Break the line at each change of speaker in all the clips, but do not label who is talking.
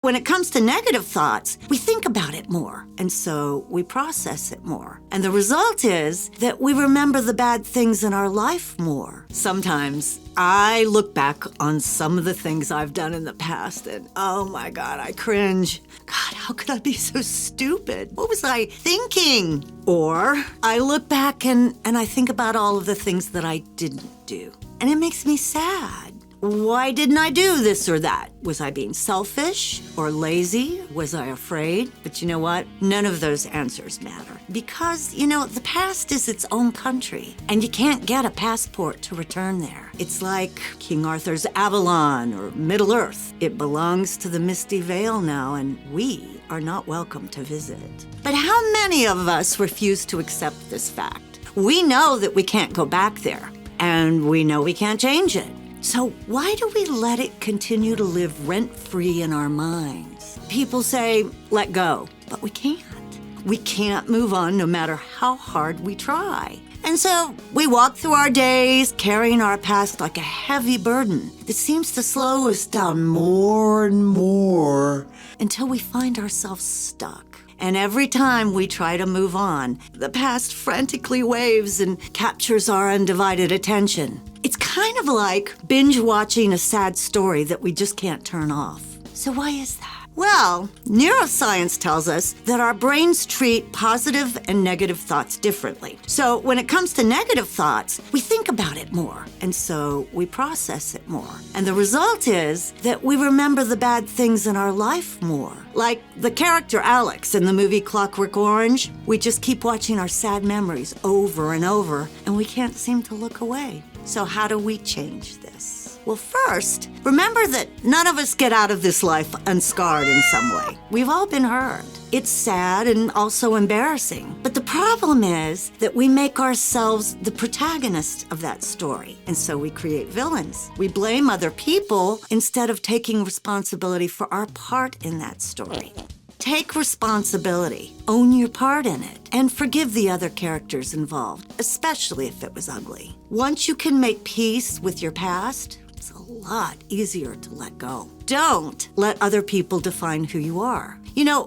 When it comes to negative thoughts, we think about it more, and so we process it more. And the result is that we remember the bad things in our life more. Sometimes I look back on some of the things I've done in the past and, oh my God, I cringe. God, how could I be so stupid? What was I thinking? Or I look back and I think about all of the things that I didn't do, and it makes me sad. Why didn't I do this or that? Was I being selfish or lazy? Was I afraid? But you know what? None of those answers matter. Because, the past is its own country, and you can't get a passport to return there. It's like King Arthur's Avalon or Middle Earth. It belongs to the misty vale now, and we are not welcome to visit. But how many of us refuse to accept this fact? We know that we can't go back there, and we know we can't change it. So why do we let it continue to live rent-free in our minds? People say, let go, but we can't. We can't move on no matter how hard we try. And so we walk through our days carrying our past like a heavy burden that seems to slow us down more and more until we find ourselves stuck. And every time we try to move on, the past frantically waves and captures our undivided attention. It's kind of like binge watching a sad story that we just can't turn off. So why is that? Well, neuroscience tells us that our brains treat positive and negative thoughts differently. So when it comes to negative thoughts, we think about it more, and so we process it more. And the result is that we remember the bad things in our life more. Like the character Alex in the movie Clockwork Orange, we just keep watching our sad memories over and over, and we can't seem to look away. So how do we change this? Well, first, remember that none of us get out of this life unscarred in some way. We've all been hurt. It's sad and also embarrassing. But the problem is that we make ourselves the protagonist of that story. And so we create villains. We blame other people instead of taking responsibility for our part in that story. Take responsibility, own your part in it, and forgive the other characters involved, especially if it was ugly. Once you can make peace with your past, it's a lot easier to let go. Don't let other people define who you are.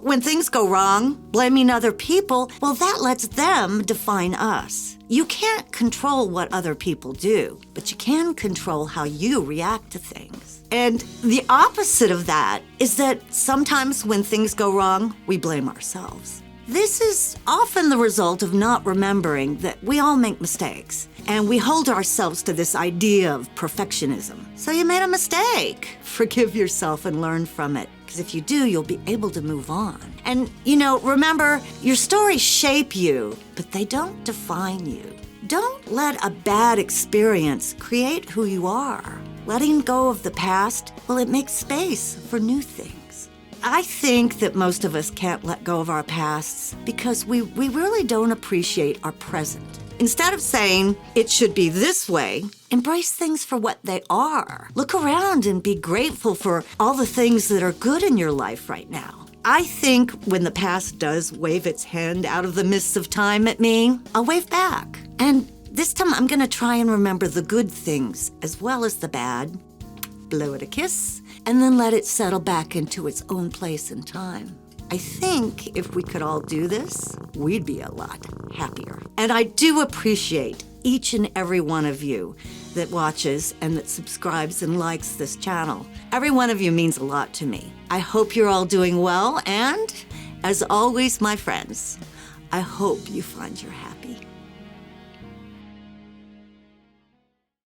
When things go wrong, blaming other people, well, that lets them define us. You can't control what other people do, but you can control how you react to things. And the opposite of that is that sometimes when things go wrong, we blame ourselves. This is often the result of not remembering that we all make mistakes, and we hold ourselves to this idea of perfectionism. So you made a mistake. Forgive yourself and learn from it, because if you do, you'll be able to move on. And, remember, your stories shape you, but they don't define you. Don't let a bad experience create who you are. Letting go of the past, well, it makes space for new things. I think that most of us can't let go of our pasts because we really don't appreciate our present. Instead of saying, it should be this way, embrace things for what they are. Look around and be grateful for all the things that are good in your life right now. I think when the past does wave its hand out of the mists of time at me, I'll wave back. And this time I'm gonna try and remember the good things as well as the bad, blow it a kiss, and then let it settle back into its own place and time. I think if we could all do this, we'd be a lot happier. And I do appreciate each and every one of you that watches and that subscribes and likes this channel. Every one of you means a lot to me. I hope you're all doing well, and as always, my friends, I hope you find you're happy.